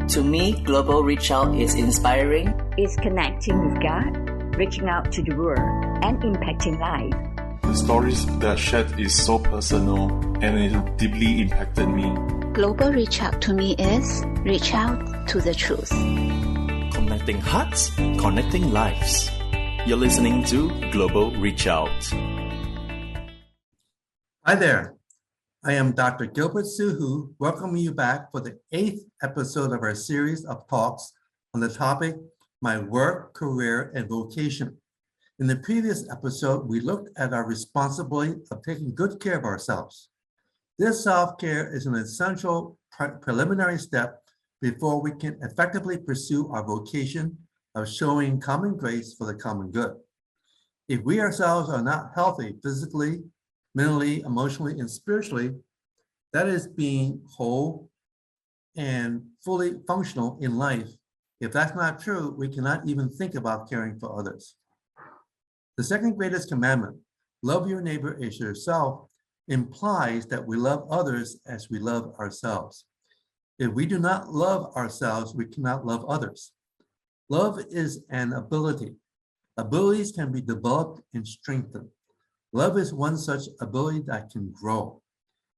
To me, Global Reach Out is inspiring. It's connecting with God, reaching out to the world, and impacting life. The stories that are shared is so personal and it deeply impacted me. Global Reach Out to me is reach out to the truth. Connecting hearts, connecting lives. You're listening to Global Reach Out. Hi there. I am Dr. Gilbert Suhu, welcoming you back for the 8th episode of our series of talks on the topic, My Work, Career, and Vocation. In the previous episode, we looked at our responsibility of taking good care of ourselves. This self-care is an essential preliminary step before we can effectively pursue our vocation of showing common grace for the common good. If we ourselves are not healthy physically, mentally, emotionally, and spiritually, that is being whole and fully functional in life. If that's not true, we cannot even think about caring for others. The second greatest commandment, love your neighbor as yourself, implies that we love others as we love ourselves. If we do not love ourselves, we cannot love others. Love is an ability. Abilities can be developed and strengthened. Love is one such ability that can grow.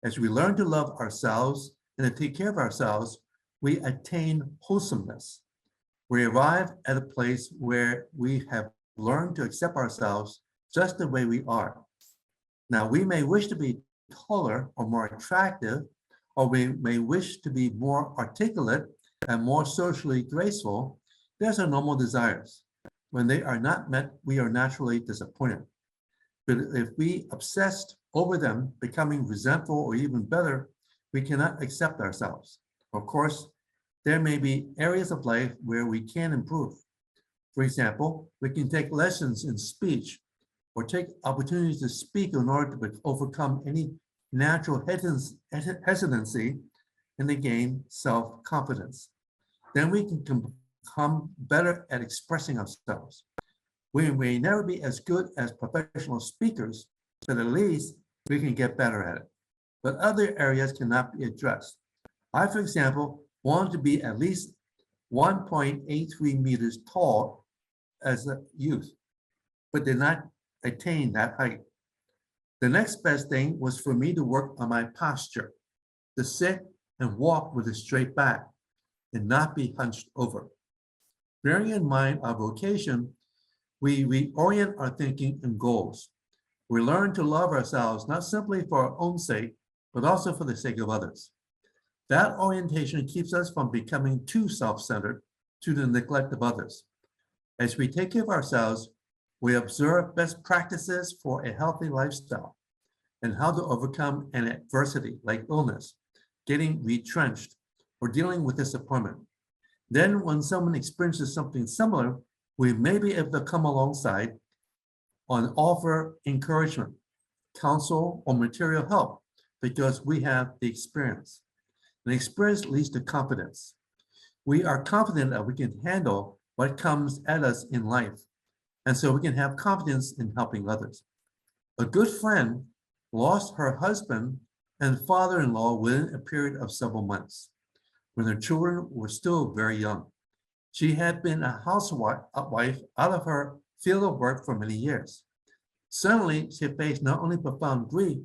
As we learn to love ourselves and to take care of ourselves, we attain wholesomeness. We arrive at a place where we have learned to accept ourselves just the way we are. Now, we may wish to be taller or more attractive, or we may wish to be more articulate and more socially graceful. These are normal desires. When they are not met, we are naturally disappointed. But if we obsessed over them, becoming resentful or even better, we cannot accept ourselves. Of course, there may be areas of life where we can improve. For example, we can take lessons in speech or take opportunities to speak in order to overcome any natural hesitancy and to gain self-confidence. Then we can become better at expressing ourselves. We may never be as good as professional speakers, but at least we can get better at it. But other areas cannot be addressed. I, for example, wanted to be at least 1.83 meters tall as a youth, but did not attain that height. The next best thing was for me to work on my posture, to sit and walk with a straight back and not be hunched over. Bearing in mind our vocation, we reorient our thinking and goals. We learn to love ourselves, not simply for our own sake, but also for the sake of others. That orientation keeps us from becoming too self-centered to the neglect of others. As we take care of ourselves, we observe best practices for a healthy lifestyle and how to overcome an adversity like illness, getting retrenched, or dealing with disappointment. Then when someone experiences something similar, we may be able to come alongside and offer encouragement, counsel, or material help because we have the experience. And experience leads to confidence. We are confident that we can handle what comes at us in life, and so we can have confidence in helping others. A good friend lost her husband and father-in-law within a period of several months, when their children were still very young. She had been a housewife out of her field of work for many years. Suddenly, she faced not only profound grief,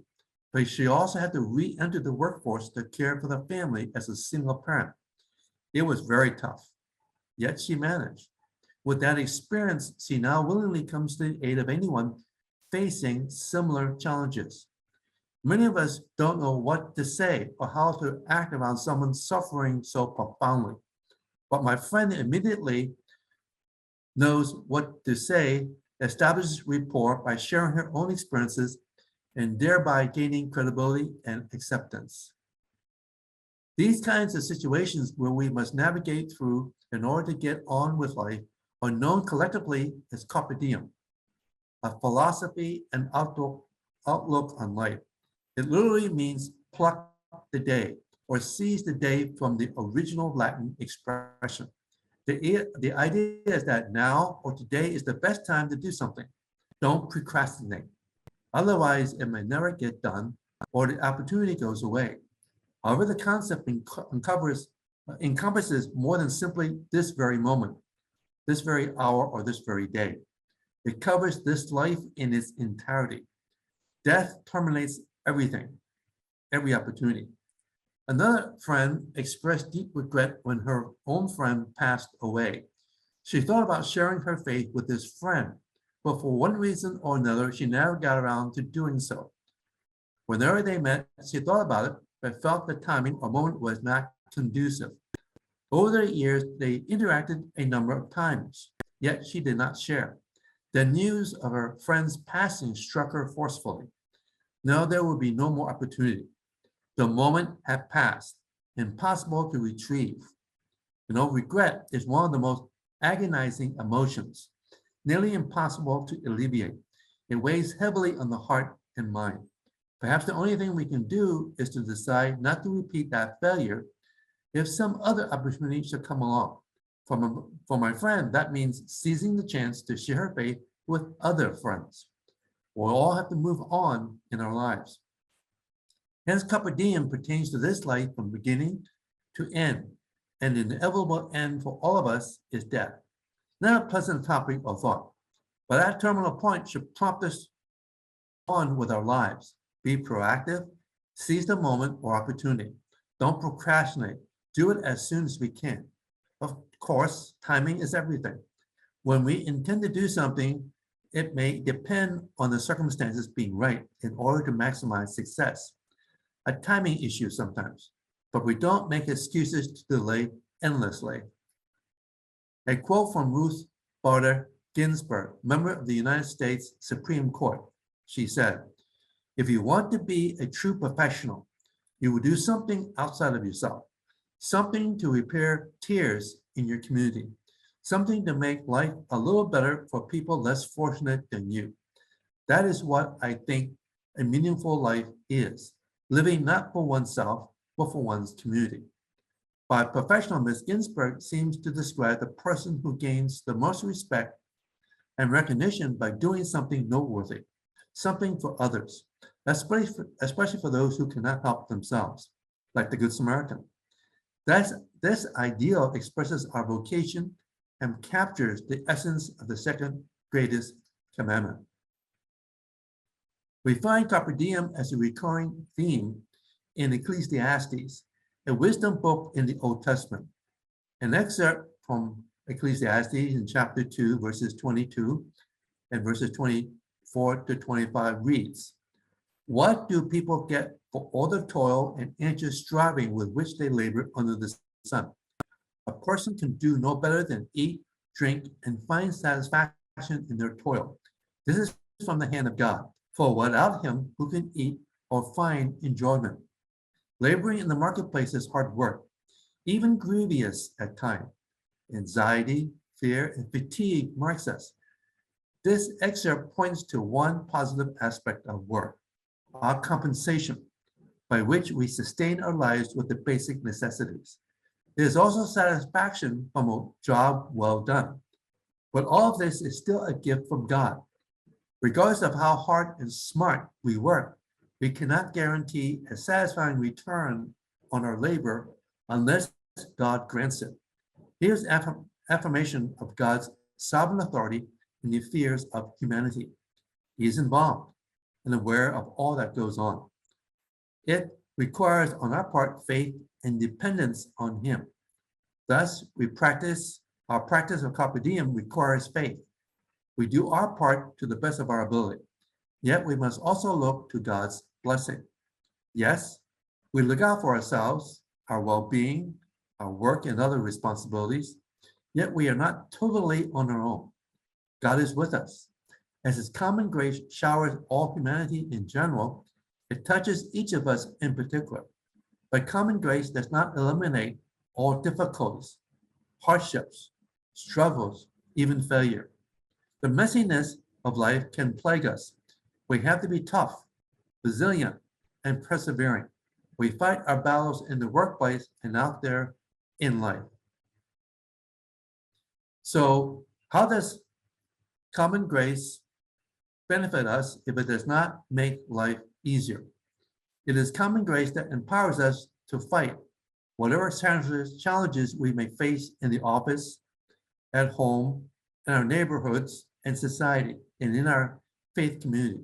but she also had to re-enter the workforce to care for the family as a single parent. It was very tough, yet she managed. With that experience, she now willingly comes to the aid of anyone facing similar challenges. Many of us don't know what to say or how to act around someone suffering so profoundly. But my friend immediately knows what to say, establishes rapport by sharing her own experiences, and thereby gaining credibility and acceptance. These kinds of situations where we must navigate through in order to get on with life are known collectively as carpe diem, a philosophy and outlook on life. It literally means pluck the day or seize the day from the original Latin expression. The idea is that now or today is the best time to do something. Don't procrastinate. Otherwise, it may never get done or the opportunity goes away. However, the concept uncovers encompasses more than simply this very moment, this very hour, or this very day. It covers this life in its entirety. Death terminates everything, every opportunity. Another friend expressed deep regret when her own friend passed away. She thought about sharing her faith with this friend, but for one reason or another, she never got around to doing so. Whenever they met, she thought about it, but felt the timing or moment was not conducive. Over the years, they interacted a number of times, yet she did not share. The news of her friend's passing struck her forcefully. Now there would be no more opportunity. The moment had passed, impossible to retrieve. Regret is one of the most agonizing emotions, nearly impossible to alleviate. It weighs heavily on the heart and mind. Perhaps the only thing we can do is to decide not to repeat that failure if some other opportunity should come along. For my friend, that means seizing the chance to share her faith with other friends. We'll all have to move on in our lives. Hence, carpe diem pertains to this life from beginning to end, and the inevitable end for all of us is death. Not a pleasant topic or thought, but that terminal point should prompt us on with our lives. Be proactive, seize the moment or opportunity. Don't procrastinate. Do it as soon as we can. Of course, timing is everything. When we intend to do something, it may depend on the circumstances being right in order to maximize success. A timing issue sometimes, but we don't make excuses to delay endlessly. A quote from Ruth Bader Ginsburg, member of the United States Supreme Court. She said, "If you want to be a true professional, you will do something outside of yourself, something to repair tears in your community, something to make life a little better for people less fortunate than you. That is what I think a meaningful life is, living not for oneself, but for one's community." By professional, Ms. Ginsburg seems to describe the person who gains the most respect and recognition by doing something noteworthy, something for others, especially for those who cannot help themselves, like the Good Samaritan. This ideal expresses our vocation and captures the essence of the second greatest commandment. We find carpe diem as a recurring theme in Ecclesiastes, a wisdom book in the Old Testament. An excerpt from Ecclesiastes in chapter 2, verses 22 and verses 24 to 25 reads, "What do people get for all the toil and anxious striving with which they labor under the sun? A person can do no better than eat, drink, and find satisfaction in their toil. This is from the hand of God. For without him, who can eat or find enjoyment? Laboring in the marketplace is hard work, even grievous at times. Anxiety, fear, and fatigue marks us. This excerpt points to one positive aspect of work, our compensation, by which we sustain our lives with the basic necessities. There is also satisfaction from a job well done. But all of this is still a gift from God. Regardless of how hard and smart we work, we cannot guarantee a satisfying return on our labor unless God grants it. Here's affirmation of God's sovereign authority in the affairs of humanity. He is involved and aware of all that goes on. It requires on our part faith and dependence on him. Thus, our practice of carpe diem requires faith. We do our part to the best of our ability, yet we must also look to God's blessing. Yes, we look out for ourselves, our well-being, our work and other responsibilities, yet we are not totally on our own. God is with us. As his common grace showers all humanity in general, it touches each of us in particular. But common grace does not eliminate all difficulties, hardships, struggles, even failure. The messiness of life can plague us. We have to be tough, resilient, and persevering. We fight our battles in the workplace and out there in life. So, how does common grace benefit us if it does not make life easier? It is common grace that empowers us to fight Whatever challenges we may face in the office, at home, in our neighborhoods and society, and in our faith community,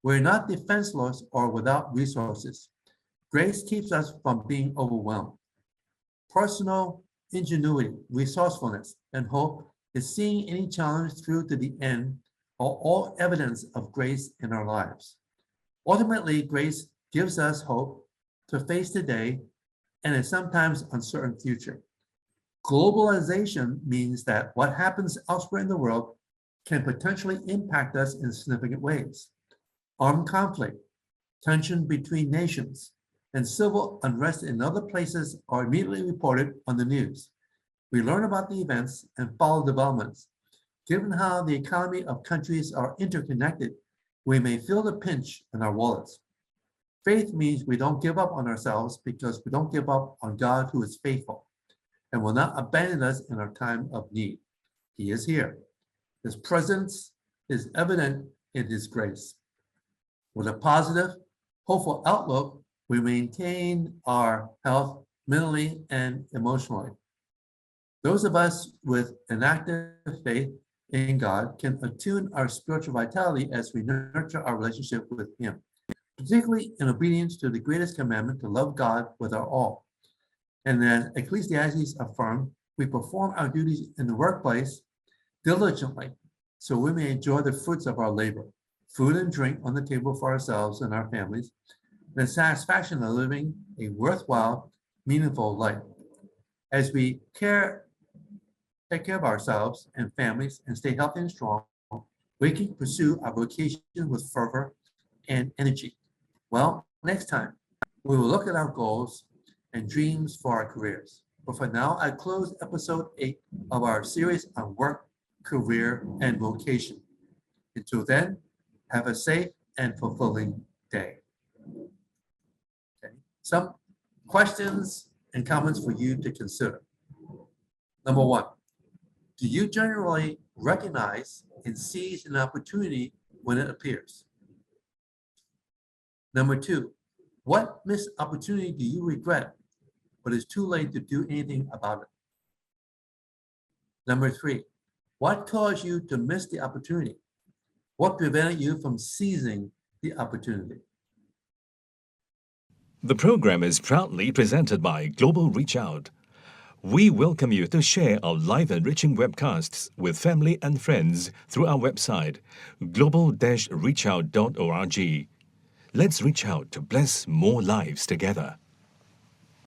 we're not defenseless or without resources. Grace keeps us from being overwhelmed. Personal ingenuity, resourcefulness, and hope is seeing any challenge through to the end are all evidence of grace in our lives. Ultimately, grace gives us hope to face today and a sometimes uncertain future. Globalization means that what happens elsewhere in the world can potentially impact us in significant ways. Armed conflict, tension between nations, and civil unrest in other places are immediately reported on the news. We learn about the events and follow developments. Given how the economy of countries are interconnected, we may feel the pinch in our wallets. Faith means we don't give up on ourselves because we don't give up on God who is faithful and will not abandon us in our time of need. He is here. His presence is evident in His grace. With a positive, hopeful outlook, we maintain our health mentally and emotionally. Those of us with an active faith in God can attune our spiritual vitality as we nurture our relationship with Him, particularly in obedience to the greatest commandment to love God with our all. And as Ecclesiastes affirmed, we perform our duties in the workplace diligently so we may enjoy the fruits of our labor, food and drink on the table for ourselves and our families, and the satisfaction of living a worthwhile, meaningful life. As we take care of ourselves and families and stay healthy and strong, we can pursue our vocation with fervor and energy. Well, next time, we will look at our goals and dreams for our careers. But for now, I close episode 8 of our series on work, career, and vocation. Until then, have a safe and fulfilling day. Okay. Some questions and comments for you to consider. Number 1, do you generally recognize and seize an opportunity when it appears? Number 2, what missed opportunity do you regret, but it's too late to do anything about it? Number 3, what caused you to miss the opportunity? What prevented you from seizing the opportunity? The program is proudly presented by Global Reach Out. We welcome you to share our live enriching webcasts with family and friends through our website, global-reachout.org. Let's reach out to bless more lives together.